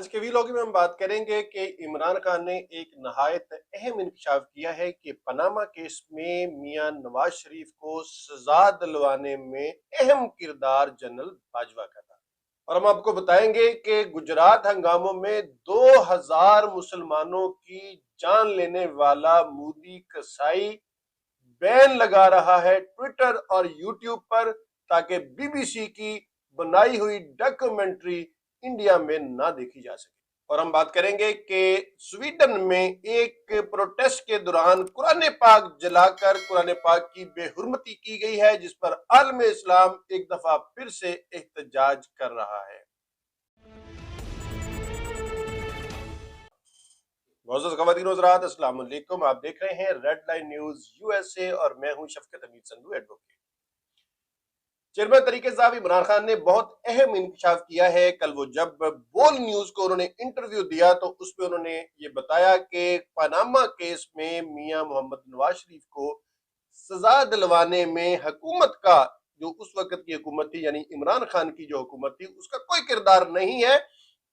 आज के वीलॉग में हम बात करेंगे कि इमरान खान ने एक नहायत अहम इंकशाफ किया है कि पनामा केस में मियां नवाज शरीफ को सजा दिलवाने में अहम किरदार जनरल बाजवा का था। और हम आपको बताएंगे कि गुजरात हंगामों में 2000 मुसलमानों की जान लेने वाला मोदी कसाई बैन लगा रहा है ट्विटर और यूट्यूब पर, ताकि बीबीसी की बनाई हुई डॉक्यूमेंट्री इंडिया में ना देखी जा सके। और हम बात करेंगे कि स्वीडन में एक प्रोटेस्ट के दौरान कुरान पाक जलाकर कुरान पाक की बेहुरमती की गई है, जिस पर आलम इस्लाम एक दफा फिर से एहतजाज कर रहा है। मोअज़्ज़ज़ ख़वातीन व हज़रात, अस्सलाम वालेकुम। आप देख रहे हैं रेड लाइन न्यूज यूएसए और मैं हूं शफकत हमीद संधू, एडवोकेट। चेयरमैन तरीके साहब इमरान खान ने बहुत अहम इंकशाफ किया है। कल वो जब बोल न्यूज को उन्होंने इंटरव्यू दिया तो उसमें उन्होंने ये बताया कि पनामा केस में मियां मोहम्मद नवाज शरीफ को सजा दिलवाने में हुकूमत का, जो उस वक्त की हुकूमत थी यानी इमरान खान की जो हुकूमत थी, उसका कोई किरदार नहीं है,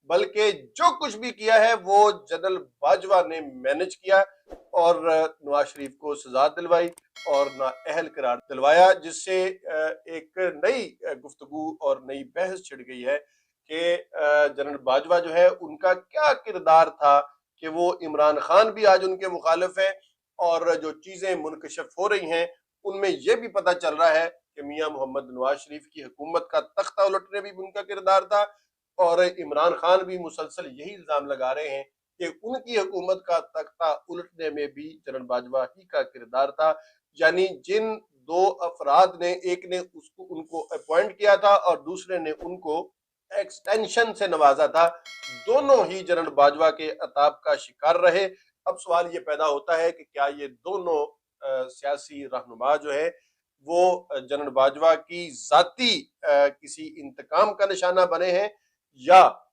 बल्कि जो कुछ भी किया है वो जनरल बाजवा ने मैनेज किया और नवाज शरीफ को सजा दिलवाई और नाअहल करार दिलवाया, जिससे एक नई गुफ्तगू और नई बहस छिड़ गई है कि जनरल बाजवा जो है उनका क्या किरदार था कि वो इमरान खान भी आज उनके मुखालिफ हैं और जो चीजें मुनकशफ हो रही हैं उनमें यह भी पता चल रहा है कि मियां मोहम्मद नवाज शरीफ की हुकूमत का तख्ता उलटने भी उनका किरदार था। और इमरान खान भी मुसलसल यही इल्जाम लगा रहे हैं कि उनकी हुकूमत का तख्ता उलटने में भी जनरल बाजवा ही का किरदार था। यानी जिन दो अफराद ने, एक ने उसको उनको अपॉइंट किया था और दूसरे ने उनको एक्सटेंशन से नवाजा था, दोनों ही जनरल बाजवा के अताब का शिकार रहे। अब सवाल ये पैदा होता है कि क्या ये दोनों सियासी रहनुमा जो है वो जनरल बाजवा की जाती किसी इंतकाम का निशाना बने हैं, या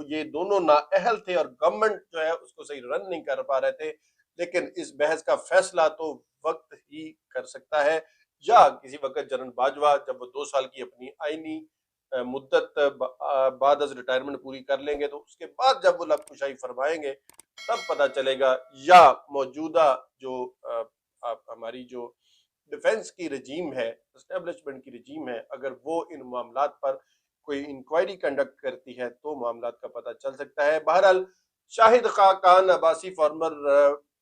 ये दोनों नाअहल थे और गवर्नमेंट जो है उसको सही रन नहीं कर पा रहे थे। लेकिन इस बहस का फैसला तो वक्त ही कर सकता है, या किसी वक्त जनरल बाजवा जब वो 2 साल की अपनी आईनी मुद्दत बाद अज रिटायरमेंट पूरी कर लेंगे तो उसके बाद जब वो लबकुशाई फरमाएंगे तब पता चलेगा, या मौजूदा जो हमारी जो डिफेंस की रजीम है, एस्टेब्लिशमेंट की रजीम है, अगर वो इन मामलात पर कोई इंक्वायरी कंडक्ट करती है तो मामलात का पता चल सकता है। बहरहाल Shahid Khan Abbasi, former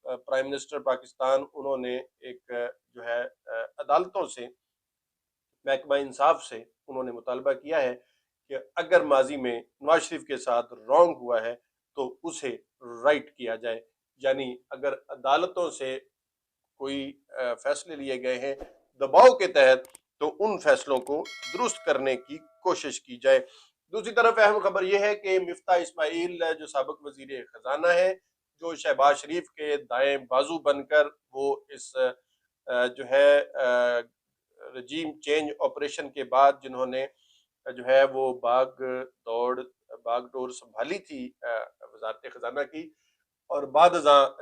prime minister Pakistan, उन्होंने एक जो है अदालतों से, महकमा इंसाफ से उन्होंने मुतालबा किया है कि अगर माजी में नवाज शरीफ के साथ रॉन्ग हुआ है तो उसे राइट किया जाए। यानी अगर अदालतों से कोई फैसले लिए गए हैं दबाव के तहत तो उन फैसलों को दुरुस्त करने की कोशिश की जाए। दूसरी तरफ अहम खबर यह है कि मिफ्ता इस्माइल जो साबिक वजीर खजाना है, जो शहबाज शरीफ के दाएं बाजू बनकर वो इस जो है रजीम चेंज ऑपरेशन के बाद जिन्होंने जो है वो बागडोर संभाली थी वजारत खजाना की, और बाद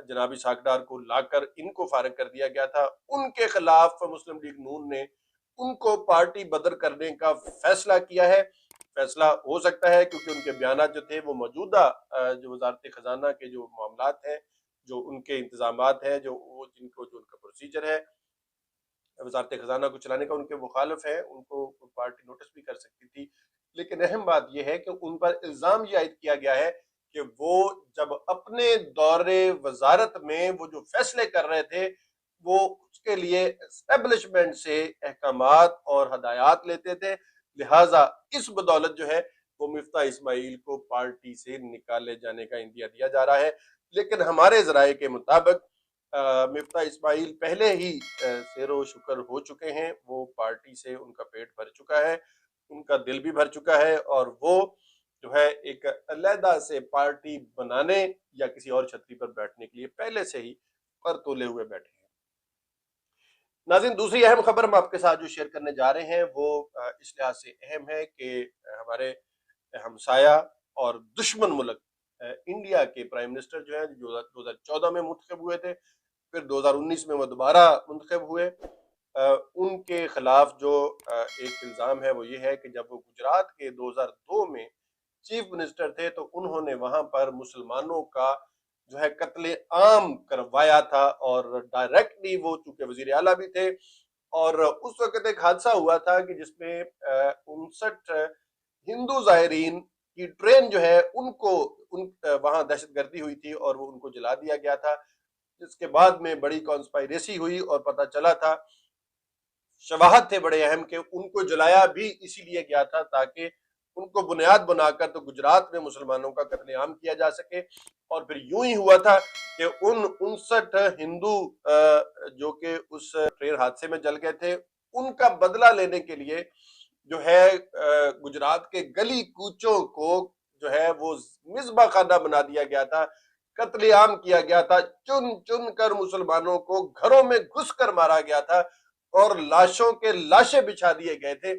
जनाबी साकडार को लाकर इनको फारिग कर दिया गया था, उनके खिलाफ मुस्लिम लीग नून ने उनको पार्टी बदर करने का फैसला किया है। फैसला हो सकता है क्योंकि उनके बयानात जो थे वो मौजूदा जो वजारत खजाना के जो मामलात हैं, जो उनके इंतजामात हैं, जो उनका प्रोसीजर है वजारत खजाना को चलाने का, उनके मुखालिफ है, उनको पार्टी नोटिस भी कर सकती थी। लेकिन अहम बात यह है कि उन पर इल्जाम ये आयद किया गया है कि वो जब अपने दौरे वजारत में वो जो फैसले कर रहे थे वो उसके लिए एस्टेब्लिशमेंट से अहकामात और हदायत लेते थे, लिहाजा इस बदौलत जो है वो मिफ्ता इस्माइल को पार्टी से निकाले जाने का इंदिया दिया जा रहा है। लेकिन हमारे जराये के मुताबिक मिफ्ता इस्माइल पहले ही शेरो शुक्र हो चुके हैं, वो पार्टी से उनका पेट भर चुका है, उनका दिल भी भर चुका है, और वो जो है एक अलहदा से पार्टी बनाने या किसी और छतरी पर बैठने के लिए पहले से ही पर तोले हुए बैठे हैं। नाज़रीन, दूसरी अहम खबर हम आपके साथ जो शेयर करने जा रहे हैं वो इस लिहाज से अहम है कि हमारे हमसाया और दुश्मन मुल्क इंडिया के प्राइम मिनिस्टर जो है 2014 में मुंतखब हुए थे, फिर 2019 में वो दोबारा मुंतखब हुए। उनके खिलाफ जो एक इल्ज़ाम है वो ये है कि जब वो गुजरात के 2002 में چیف منسٹر تھے تو انہوں نے وہاں پر مسلمانوں کا جو ہے قتل عام کروایا تھا، اور ڈائریکٹلی وہ چونکہ وزیر اعلیٰ بھی تھے، اور اس وقت ایک حادثہ ہوا تھا کہ جس میں 59 ہندو زائرین کی ٹرین جو ہے ان کو وہاں دہشت گردی ہوئی تھی اور وہ ان کو جلا دیا گیا تھا، جس کے بعد میں بڑی کانسپائریسی ہوئی اور پتہ چلا تھا، شواہد تھے بڑے اہم کہ ان کو جلایا بھی اسی لیے گیا تھا تاکہ ان کو بنیاد بنا کر تو گجرات میں مسلمانوں کا قتل عام کیا جا سکے۔ اور پھر یوں ہی ہوا تھا کہ ان 59 ہندو جو کہ اس ٹرین حادثے میں جل گئے تھے، ان کا بدلہ لینے کے لیے جو ہے گجرات کے گلی کوچوں کو جو ہے وہ مذبح خانہ بنا دیا گیا تھا، قتل عام کیا گیا تھا، چن چن کر مسلمانوں کو گھروں میں گھس کر مارا گیا تھا، اور لاشوں کے لاشیں بچھا دیے گئے تھے۔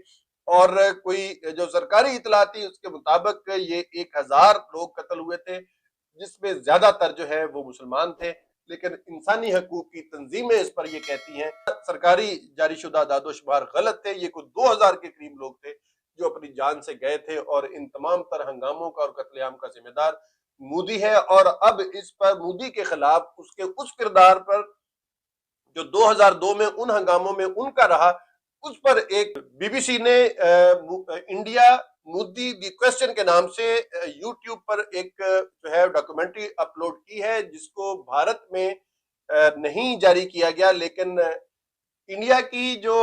اور کوئی جو سرکاری اطلاع تھی اس کے مطابق یہ 1000 لوگ قتل ہوئے تھے، جس میں زیادہ تر جو ہے وہ مسلمان تھے، لیکن انسانی حقوق کی تنظیمیں اس پر یہ کہتی ہیں سرکاری جاری شدہ اعداد و شمار غلط تھے، یہ کوئی 2000 کے قریب لوگ تھے جو اپنی جان سے گئے تھے، اور ان تمام تر ہنگاموں کا اور قتل عام کا ذمہ دار مودی ہے۔ اور اب اس پر مودی کے خلاف اس کردار پر جو 2002 میں ان ہنگاموں میں ان کا رہا، اس پر ایک بی بی سی نے انڈیا مودی دی کوسچن کے نام سے یوٹیوب پر ایک جو ہے ڈاکومنٹری اپلوڈ کی ہے، جس کو بھارت میں نہیں جاری کیا گیا، لیکن انڈیا کی جو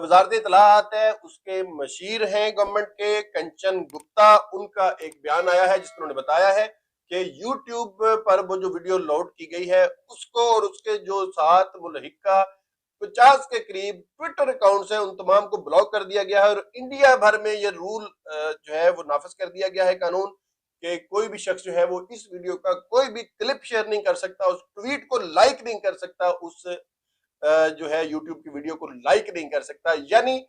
وزارت اطلاعات ہے اس کے مشیر ہیں گورنمنٹ کے کنچن گپتا، ان کا ایک بیان آیا ہے جس میں انہوں نے بتایا ہے کہ یوٹیوب پر وہ جو ویڈیو لوڈ کی گئی ہے اس کو اور اس کے جو ساتھ ملحقہ 50 کے قریب ٹویٹر اکاؤنٹس ہیں ان تمام کو بلاک کر دیا گیا ہے، اور انڈیا بھر میں یہ رول جو ہے وہ نافذ کر دیا گیا ہے قانون کہ کوئی بھی شخص جو ہے وہ اس ویڈیو کا کوئی بھی کلپ شیئر نہیں کر سکتا، اس ٹویٹ کو لائک نہیں کر سکتا، اس جو ہے یوٹیوب کی ویڈیو کو لائک نہیں کر سکتا۔ یعنی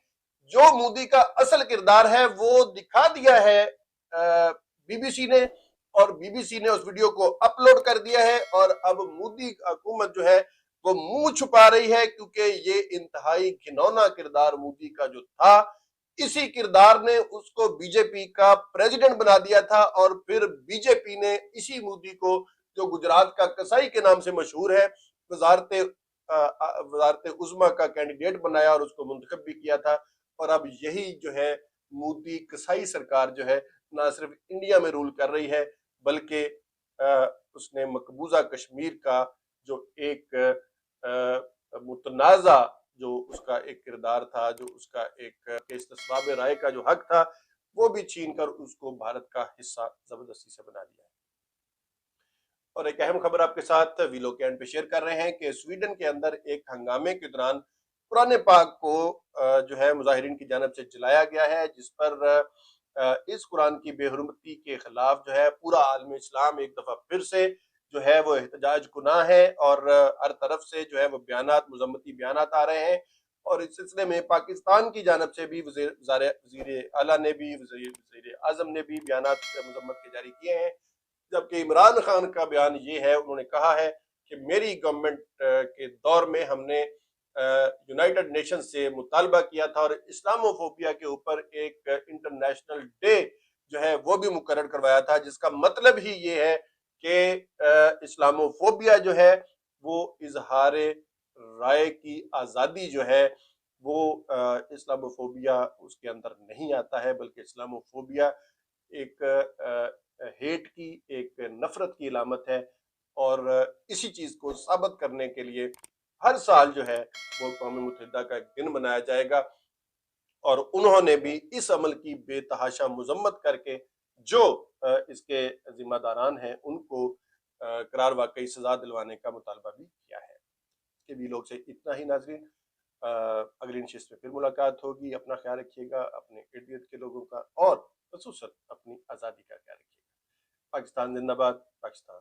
جو مودی کا اصل کردار ہے وہ دکھا دیا ہے بی بی سی نے، اور بی بی سی نے اس ویڈیو کو اپلوڈ کر دیا ہے، اور اب مودی حکومت جو ہے وہ منہ چھپا رہی ہے، کیونکہ یہ انتہائی گھنونا کردار مودی کا جو تھا، اسی کردار نے اس کو بی جے پی کا پریزیڈنٹ بنا دیا تھا، اور پھر بی جے پی نے اسی مودی کو جو گجرات کا کسائی کے نام سے مشہور ہے وزارت عظمیٰ کا کینڈیڈیٹ بنایا اور اس کو منتخب بھی کیا تھا۔ اور اب یہی جو ہے مودی کسائی سرکار جو ہے نہ صرف انڈیا میں رول کر رہی ہے بلکہ اس نے مقبوضہ کشمیر کا جو ایک متنازع جو اس کا ایک کردار تھا، جو اس کا ایک استصواب رائے کا جو حق تھا، وہ بھی چھین کر اس کو بھارت کا حصہ زبردستی سے بنا دیا ہے۔ اور ایک اہم خبر آپ کے ساتھ ویلو کے اینڈ پہ شیئر کر رہے ہیں کہ سویڈن کے اندر ایک ہنگامے کے دوران قرآن پاک کو جو ہے مظاہرین کی جانب سے جلایا گیا ہے، جس پر اس قرآن کی بے حرمتی کے خلاف جو ہے پورا عالم اسلام ایک دفعہ پھر سے جو ہے وہ احتجاج گناہ ہے، اور ہر طرف سے جو ہے وہ بیانات مذمتی بیانات آ رہے ہیں، اور اس سلسلے میں پاکستان کی جانب سے بھی وزیر اعلیٰ نے بھی وزیر اعظم نے بھی بیانات مذمت کے جاری کیے ہیں، جبکہ عمران خان کا بیان یہ ہے، انہوں نے کہا ہے کہ میری گورنمنٹ کے دور میں ہم نے یونائیٹڈ نیشن سے مطالبہ کیا تھا اور اسلاموفوبیا کے اوپر ایک انٹرنیشنل ڈے جو ہے وہ بھی مقرر کروایا تھا، جس کا مطلب ہی یہ ہے کہ اسلاموفوبیا جو ہے وہ اظہار رائے کی آزادی جو ہے وہ اسلاموفوبیا اس کے اندر نہیں آتا ہے، بلکہ اسلاموفوبیا ایک ہیٹ کی ایک نفرت کی علامت ہے، اور اسی چیز کو ثابت کرنے کے لیے ہر سال جو ہے وہ اقوام متحدہ کا ایک دن منایا جائے گا، اور انہوں نے بھی اس عمل کی بے تحاشا مذمت کر کے جو اس کے ذمہ داران ہیں ان کو قرار واقعی سزا دلوانے کا مطالبہ بھی کیا ہے۔ کہ بھی لوگ سے اتنا ہی ناظرین، اگلی نشست میں پھر ملاقات ہوگی، اپنا خیال رکھیے گا، اپنے ارد گرد کے لوگوں کا اور خصوصاً اپنی آزادی کا خیال رکھیے گا۔ پاکستان زندہ باد، پاکستان